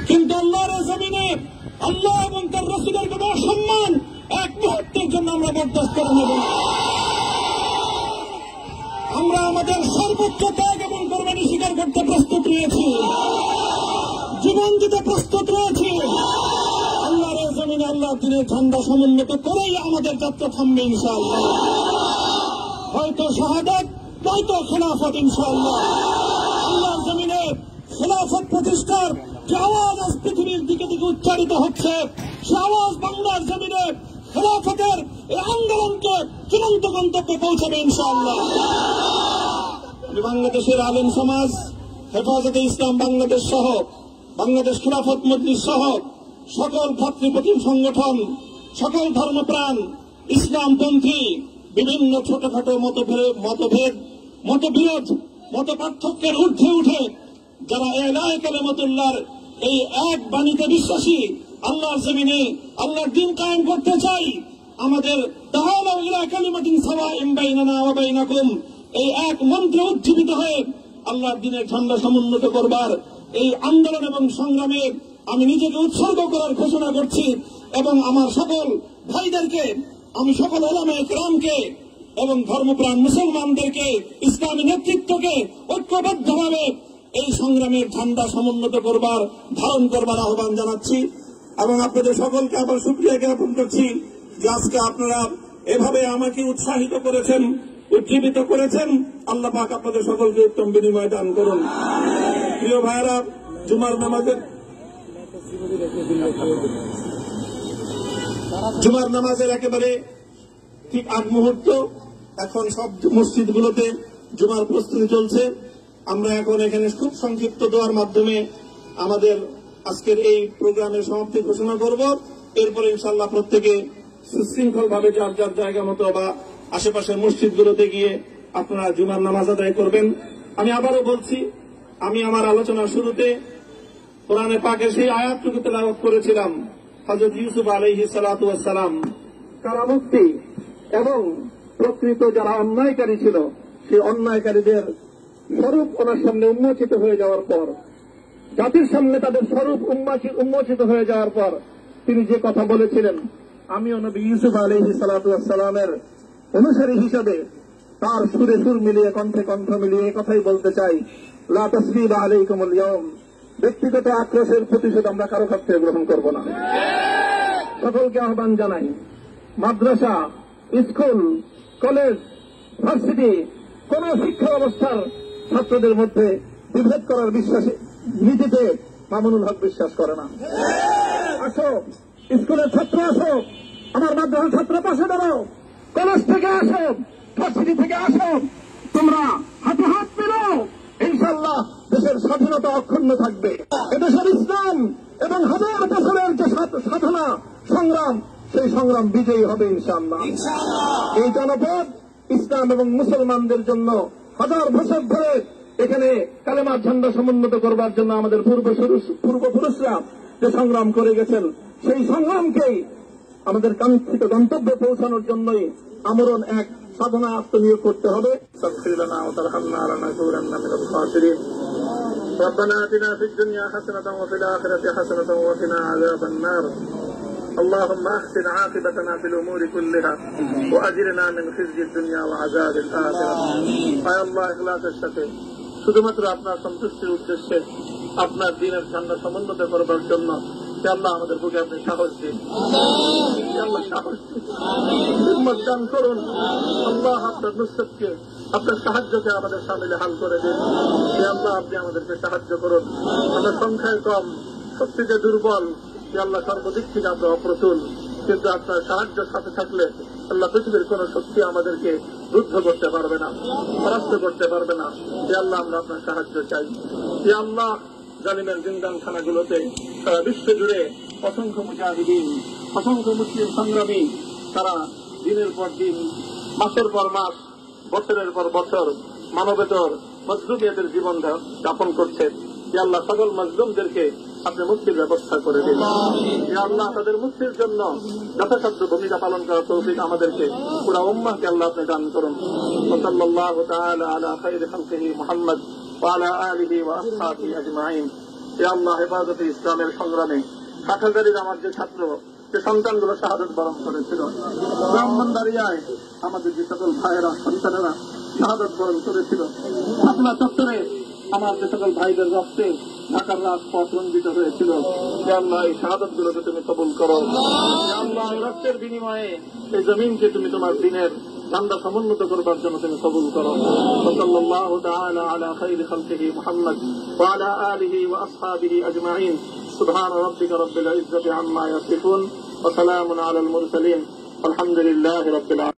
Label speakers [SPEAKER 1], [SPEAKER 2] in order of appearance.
[SPEAKER 1] কিন্তু আল্লাহর জমিনে আল্লাহ এবং তার রাসূলের কোন অসম্মান এক মুহূর্তের জন্য আমরা বরদাস্ত করে নেব না। আমরা আমাদের সর্বোচ্চ ত্যাগ এবং কোরবানি স্বীকার করতে প্রস্তুত রয়েছি, জীবন দিতে প্রস্তুত রয়েছি। আল্লাহর জমিনে আল্লাহ দিনের ঝান্ডা সমুন্নত করেই আমাদের যাত্রা থামবে ইনশাআল্লাহ। হয়তো শাহাদাত, নয়তো খেলাফত ইনশাআল্লাহ। আল্লাহর জমিনে খেলাফত প্রতিষ্ঠার যে আওয়াজ আজ পৃথিবীর দিকে দিকে উচ্চারিত হচ্ছে, সে আওয়াজ বাংলার জমিনে খেলাফতের এই আন্দোলনকে চূড়ান্ত গন্তব্যে পৌঁছাবে ইনশাআল্লাহ। আমি বাংলাদেশের আলেম সমাজ, হেফাজতে ইসলাম বাংলাদেশ সহ বাংলাদেশ খেলাফত মজলিস সহ সকল ভাতৃপ্রতিম সংগঠন, সকল ধর্মপ্রাণ, ইসলামপন্থী বিভিন্ন ছোটখাটো মতভেদ, মতবিরোধ, মত পার্থক্যের ঊর্ধ্বে উঠে যারা ইলাহি কালিমাতুল্লাহর এই এক বাণীতে বিশ্বাসী, আল্লাহর জমিনে আল্লাহর দ্বীন কায়েম করতে চাই, আমাদের তাআলা ইলা কালিমাতিন সাওয়াইন বাইনানা ওয়া বাইনাকুম এই এক মন্ত্রে উজ্জীবিত হয়ে আল্লাহর দ্বীনের ঝান্ডা সমুন্নত করবার এই আন্দোলন এবং সংগ্রামে আমি নিজেকে উৎসর্গ করার ঘোষণা করছি। এবং আমার সকল ভাইদেরকে, আমি সকল উলামায়ে কেরামকে এবং ধর্মপ্রাণ মুসলমানদেরকে, ইসলামী নেতৃত্বকে ঐক্যবদ্ধভাবে এই সংগ্রামের ঝান্ডা সমুন্নত করবার, ধারণ করবার আহ্বান জানাচ্ছি। এবং আপনাদের সকলকে আবার শুকরিয়া জ্ঞাপন করছি যে আজকে আপনারা এভাবে আমাকে উৎসাহিত করেছেন, উজ্জীবিত করেছেন। আল্লাহ পাক আপনাদের সকলকে উত্তম বিনিময় দান করুন। প্রিয় ভাইরা, জুমার নামাজের একেবারে ঠিক আগ মুহূর্ত। এখন সব মসজিদগুলোতে জুমার প্রস্তুতি চলছে। আমরা এখন এখানে খুব সংক্ষিপ্ত দোয়ার মাধ্যমে আমাদের আজকের এই প্রোগ্রামের সমাপ্তি ঘোষণা করব। এরপরে ইনশাআল্লাহ প্রত্যেকে সুশৃঙ্খল ভাবে যার যার জায়গা মতো বা আশেপাশের মসজিদগুলোতে গিয়ে আপনারা জুমার নামাজ আদায় করবেন। আমি আবারও বলছি, আমি আমার আলোচনার শুরুতে কোরআনে পাকের সেই আয়াতটুকু তেলাওয়াত করেছিলাম, হযরত ইউসুফ আলাইহিস সালাতু ওয়াস সালাম কারামুক্তি এবং প্রকৃত যারা অন্যায়কারী ছিল সেই অন্যায়কারীদের স্বরূপ ওনার সামনে উন্মোচিত হয়ে যাওয়ার পর, জাতির সামনে তাদের স্বরূপ উন্মোচিত হয়ে যাওয়ার পর তিনি যে কথা বলেছিলেন, আমিও নবী ইউসুফ আলাইহিস সালাতু ওয়াস সালামের অনুসারী হিসেবে তার সুরে সুর মিলিয়ে, কণ্ঠে কণ্ঠ মিলিয়ে কথাই বলতে চাই, লা তাসরিবা আলাইকুমুল ইয়াউম, ব্যক্তিগত আক্রোশের প্রতিশোধ আমরা কারো কাছ থেকে গ্রহণ করব না। সকলকে আহ্বান জানাই, মাদ্রাসা, স্কুল, কলেজ, ভার্সিটি, কোন শিক্ষা ব্যবস্থার ছাত্রদের মধ্যে বিভেদ করার বিশ্বাসে নীতিতে মামুনুল হক বিশ্বাস করে না। আসো, স্কুলের ছাত্র আসো, আমার মাদ্রাসার ছাত্র পাশে দাঁড়াও, কলেজ থেকে আসো, ভার্সিটি থেকে আসো, তোমরা হাতে হাত মিলাও, ইনশাআল্লাহ দেশের স্বাধীনতা অক্ষুণ্ণ থাকবে। এদেশের ইসলাম এবং হাজার বছরের যে সাধনা সংগ্রাম, সেই সংগ্রাম বিজয়ী হবে ইনশাআল্লাহ। এই জনপদ ইসলাম এবং মুসলমানদের জন্য হাজার বছর ধরে এখানে কালেমার ঝান্ডা সমুন্নত করবার জন্য আমাদের পূর্বপুরুষরা যে সংগ্রাম করে গেছেন, সেই সংগ্রামকেই আমাদের কাঙ্ক্ষিত গন্তব্যে পৌঁছানোর জন্যই আমরণ এক সাধনা আত্মনিয়োগ করতে হবে। ربنا آتنا في الدنيا حسنة وفي الآخرة حسنة وقنا عذاب النار اللهم أحسن عاقبتنا في الأمور كلها وأجرنا من خزي الدنيا وعذاب الآخرة يا الله إخلاصের সাথে শুধুমাত্র আপনার সন্তুষ্টির উদ্দেশ্যে আপনার দ্বীনের ঝান্ডা সমুন্নত করবার জন্য আল্লাহ আমাদের বুকে আপনি সাহস দিন, আল্লাহ সাহস দিন, হিম্মত দান করুন। আল্লাহ আপনার নুসরতকে, আপনার সাহায্যকে আমাদের সামিলে হাল করে দিন। আল্লাহ আপনি আমাদেরকে সাহায্য করুন। আমরা সংখ্যায় কম, শক্তিতে দুর্বল, আল্লাহ সর্বদিক থেকে আমরা অপ্রতুল, কিন্তু আপনার সাহায্য সাথে থাকলে আল্লাহ পৃথিবীর কোন শক্তি আমাদেরকে রুদ্ধ করতে পারবে না, পরাস্ত করতে পারবে না। আল্লাহ আমরা আপনার সাহায্য চাই। আল্লাহ জালিমের জিন্দানখানাগুলোতে সারা বিশ্ব জুড়ে অসংখ্য মুজাহিদিন, অসংখ্য মুসলিম সংগ্রামী তারা দিনের পর দিন, মাসের পর মাস, বছরের পর বছর মানবেতর মজলুমিয়াতের জীবন যাপন করছে। যে আল্লাহ সকল মজলুমদেরকে আপনি মুক্তির ব্যবস্থা করে দিন। যে আল্লাহ তাদের মুক্তির জন্য যথাসাধ্য ভূমিকা পালন করার তৌফিক আমাদেরকে, পুরা উম্মাহকে আল্লাহ আপনি দান করুন। সাল্লাল্লাহু তাআলা আলা খায়রি খালকিহি মুহাম্মদ ওয়া আলা আলিহি ওয়া আসহাবিহি আজমাইন। আল্লাহ হেফাজতে ইসলামের সংগ্রামে হাটহাজারীর আমার যে ছাত্র যে সন্তানগুলো শাহাদাত বরণ করেছিল, ব্রাহ্মণবাড়িয়ায় আমাদের যে সকল ভাইয়েরা সন্তানেরা শাহাদাত বরণ করেছিল, শাপলা চত্বরে আমার যে সকল ভাইদের রক্তে ঢাকার রাজপথ রঞ্জিত হয়েছিল, আল্লাহ এই শাহাদাত গুলোকে তুমি কবুল করো। আল্লাহ রক্তের বিনিময়ে এই জমিনকে তুমি তোমার দিনের ঝান্ডা সমুন্নত করবার জন্য তুমি কবুল করো। সাল্লাল্লাহু তাআলা আলা খাইরি খালকিহি মুহাম্মদ ওয়া আলা আলিহি ওয়া আসহাবিহি আজমাইন। সুবহান রাব্বিকা রাব্বিল ইজ্জাতি আম্মা ইয়াসিফুন ওয়া সালামুন আলাল মুরসালিন। আলহামদুলিল্লাহি রাব্বিল আলামিন।